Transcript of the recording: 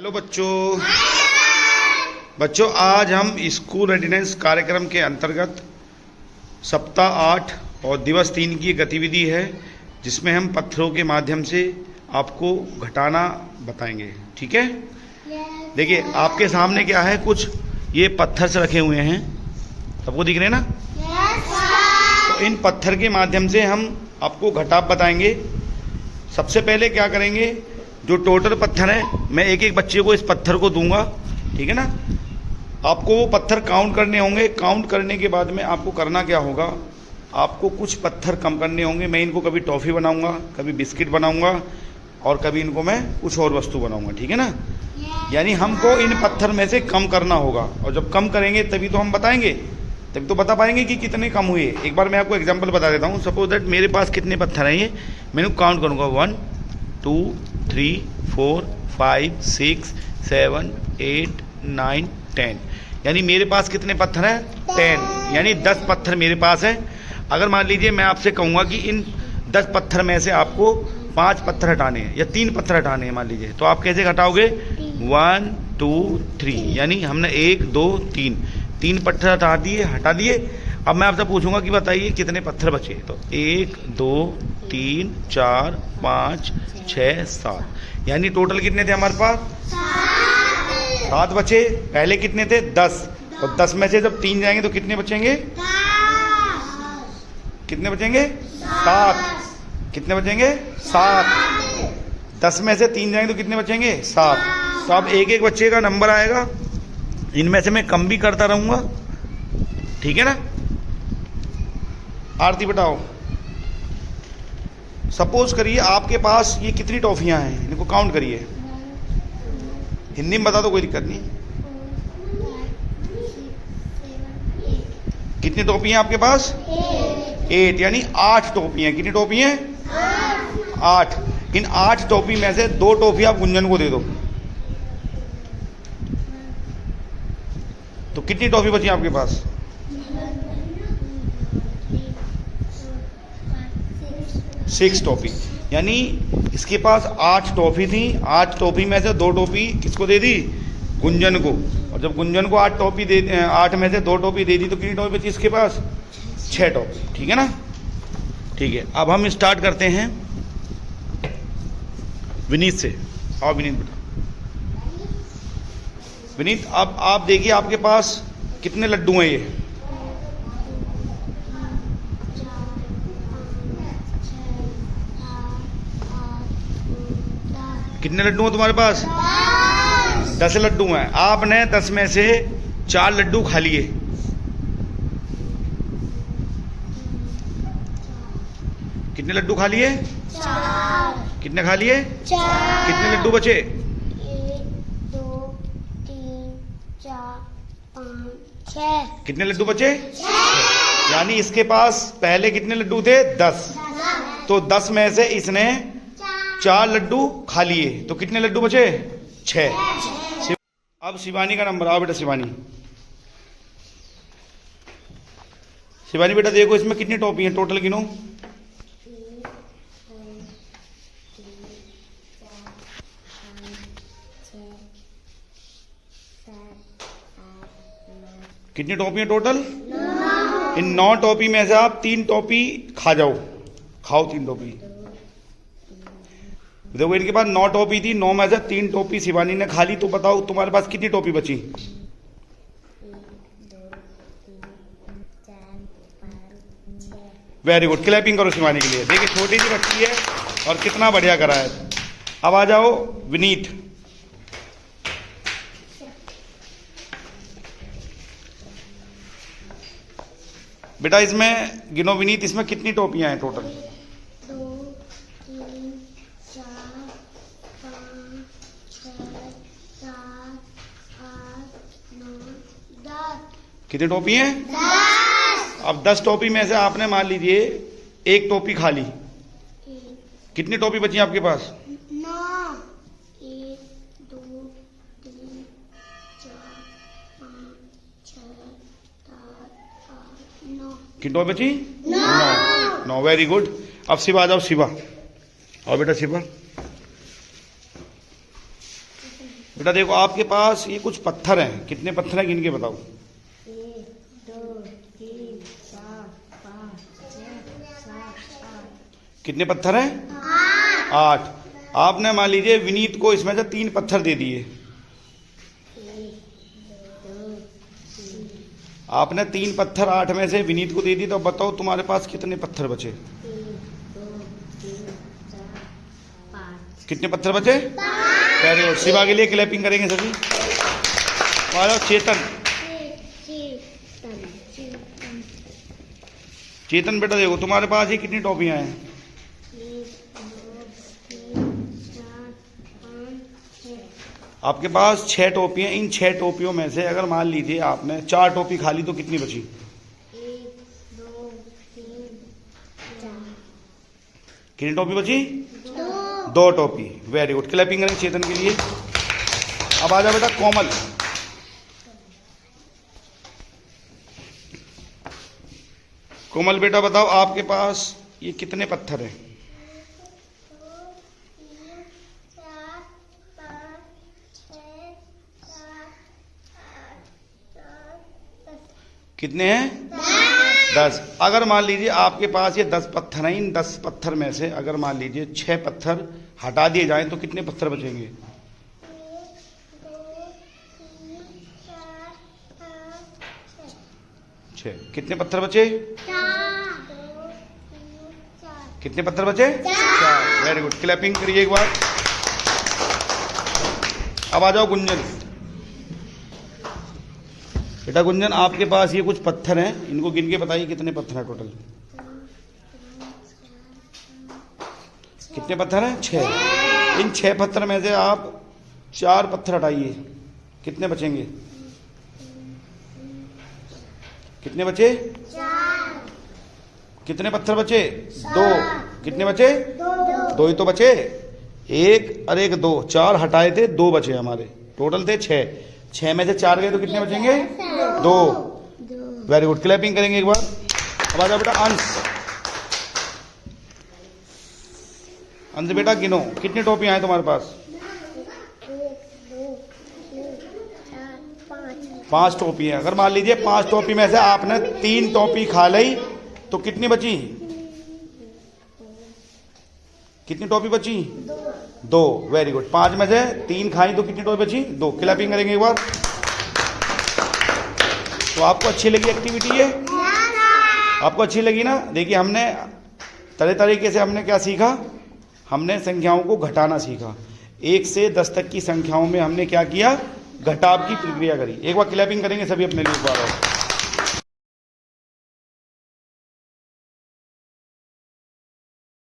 Hello बच्चों आज हम स्कूल रेडिनेस कार्यक्रम के अंतर्गत सप्ताह 8 और दिवस 3 की गतिविधि है जिसमें हम पत्थरों के माध्यम से आपको घटाना बताएंगे। ठीक है, देखिए आपके सामने क्या है, कुछ ये पत्थर से रखे हुए हैं, सबको दिख रहे हैं ना। तो इन पत्थर के माध्यम से हम आपको घटाव बताएंगे। सबसे पहले क्या करेंगे, जो टोटल पत्थर है मैं एक एक बच्चे को इस पत्थर को दूंगा, ठीक है ना। आपको वो पत्थर काउंट करने होंगे। काउंट करने के बाद में आपको करना क्या होगा, आपको कुछ पत्थर कम करने होंगे। मैं इनको कभी टॉफ़ी बनाऊंगा, कभी बिस्किट बनाऊंगा और कभी इनको मैं कुछ और वस्तु बनाऊंगा, ठीक है ना। यानी हमको इन पत्थर में से कम करना होगा, और जब कम करेंगे तभी तो हम बताएंगे, तभी तो बता पाएंगे कि कितने कम हुए। एक बार मैं आपको एग्जांपल बता देता हूँ। सपोज दैट मेरे पास कितने पत्थर हैं, ये मैं काउंट करूँगा 1 2 3 4 5 6 7 8 9 10। यानी मेरे पास कितने पत्थर हैं, 10। यानी 10 पत्थर मेरे पास हैं। अगर मान लीजिए मैं आपसे कहूँगा कि इन 10 पत्थर में से आपको 5 पत्थर हटाने हैं या 3 पत्थर हटाने हैं मान लीजिए, तो आप कैसे घटाओगे, 1 2 3। यानी हमने 1 2 3 पत्थर हटा दिए। अब मैं आपसे पूछूंगा कि बताइए कितने पत्थर बचे, तो 1 2 3 4 5 6 7। यानी टोटल कितने थे हमारे पास, 7 बचे। पहले कितने थे, 10। और 10 में से जब 3 जाएंगे तो कितने बचेंगे, कितने बचेंगे, 7। कितने बचेंगे, 7। 10 में से 3 जाएंगे तो कितने बचेंगे, 7। तो अब एक एक बच्चे का नंबर आएगा, इनमें से मैं कम भी करता रहूंगा, ठीक है ना। आरती बताओ, सपोज करिए आपके पास ये कितनी टॉफियां हैं, इनको काउंट करिए। हिंदी में बता दो, कोई दिक्कत नहीं। कितनी टोपी हैं आपके पास, 8। यानी 8 टोपी हैं। कितनी टोपी हैं, 8। इन 8 टोपी में से 2 टोपी आप गुंजन को दे दो, तो कितनी टॉफी बची आपके पास, 6 टॉफी। यानी इसके पास 8 टॉफी थी। 8 टॉफी में से 2 टॉफी किसको दे दी, गुंजन को। और जब गुंजन को 8 में से 2 टॉफी दे दी तो कितनी टॉफी बची इसके पास, 6 टॉफी, ठीक है ना। ठीक है, अब हम स्टार्ट करते हैं विनीत से। आओ विनीत बेटा। विनीत अब आप देखिए आपके पास कितने लड्डू हैं, ये कितने लड्डू हैं तुम्हारे पास, 10 लड्डू हैं। आपने 10 में से 4 लड्डू खा लिए, कितने लड्डू खा लिए, 4। कितने खा लिए, 4। कितने लड्डू बचे, 1 2 3 4 5 6। कितने लड्डू बचे, 6। यानी इसके पास पहले कितने लड्डू थे, 10। तो 10 में से इसने 4 लड्डू खा लिए, तो कितने लड्डू बचे, 6। अब शिवानी का नंबर। आओ बेटा शिवानी। शिवानी बेटा देखो इसमें कितनी टॉपी हैं, टोटल गिनो। कितनी टॉपी हैं टोटल, 9। इन 9 टॉपी में से आप 3 टॉपी खा जाओ, खाओ 3 टॉपी। देखो इनके पास 9 टॉपी थी, 9 में से 3 टॉपी शिवानी ने खा ली। तो बताओ तुम्हारे पास कितनी टॉपी बची, 1 2 3 4 5 6। वेरी गुड, क्लैपिंग करो शिवानी के लिए। देखिए छोटी सी बच्ची है और कितना बढ़िया करा है। अब आ जाओ विनीत। बेटा इसमें गिनो विनीत, इसमें कितनी टॉपियां हैं टोटल, 2 3 4 5 6 7 8 9 10। कितनी टॉपी हैं, 10। अब 10 टॉपी में से आपने मान लीजिए 1 टॉपी खा ली, 1 कितनी टॉपी बची आपके पास, 9। 1 2 3 4 5 6 7 8 9। कितनी टॉपी बची, 9। Very good. अब शिवा आ जाओ, शिवा। और बेटा शिवा बेटा देखो आपके पास ये कुछ पत्थर हैं, कितने पत्थर हैं गिन के बताओ। 1 2 3 4 5 6 7 8। कितने पत्थर हैं? 8। आपने मान लीजिए विनीत को इसमें से 3 पत्थर दे दिए। आपने 3 पत्थर 8 में से विनीत को दे दिए, तो बताओ तुम्हारे पास कितने पत्थर बचे? 1 2 3 4 5। कितने पत्थर बचे? Very good. शिवा के लिए क्लैपिंग करेंगे सभी। आ जाओ चेतन। चेतन बेटा देखो तुम्हारे पास ये कितनी टॉपियां हैं? 1 2 3 4 5 6। आपके पास 6 टोपियां। इन 6 टोपियों में से अगर मान लीजिए आपने 4 टोपी खा ली तो कितनी बची? 1 2 3 4। कितनी टोपी बची? 2। 2 टोपी। Very good. क्लैपिंग करेंगे चेतन के लिए। अब आ जाओ बेटा कोमल। कोमल बेटा बताओ आपके पास ये कितने पत्थर हैं? 4 5 6 7 8 9 10। कितने हैं? 10। अगर मान लीजिए आपके पास ये 10 पत्थर हैं, इन 10 पत्थर में से अगर मान लीजिए 6 पत्थर हटा दिए जाएं तो कितने पत्थर बचेंगे? 1 2 3 4 5 6। 6। कितने पत्थर बचे? 4 2 3 4। कितने पत्थर बचे? 4। Very good. क्लैपिंग करिए एक बार। अब आ जाओ गुंजन। बेटा गुंजन आपके पास ये कुछ पत्थर हैं, इनको गिन के बताइए कितने पत्थर हैं टोटल? कितने पत्थर हैं? 6। इन 6 पत्थर में से आप 4 पत्थर हटाइए, कितने बचेंगे? कितने बचे? 4। कितने पत्थर बचे? 2। कितने बचे? 2 ही तो बचे। 1 और 1 2। 4 हटाए थे, 2 बचे हमारे। टोटल थे 6। 6 में से 4 गए तो कितने बचेंगे? 2। Very good. क्लैपिंग करेंगे एक बार। अब आ जाओ बेटा अंश। अंश बेटा गिनो कितनी टोपियां हैं तुम्हारे पास? 1 2 3 4 5। 5 टोपी है। अगर मान लीजिए 5 टोपी में से आपने 3 टोपी खा ली तो कितनी बची? कितनी टोपी बची? 2। Very good. 5 में से 3 खाई तो कितनी टोपी बची? 2। क्लैपिंग करेंगे एक बार। तो आपको अच्छी लगी एक्टिविटी ये? आपको अच्छी लगी ना? देखिए हमने तरह तरीके से हमने क्या सीखा? हमने संख्याओं को घटाना सीखा। 1 से 10 तक की संख्याओं में हमने क्या किया? घटाव की प्रक्रिया करी। एक बार क्लैपिंग करेंगे सभी अपने लिए एक बार और।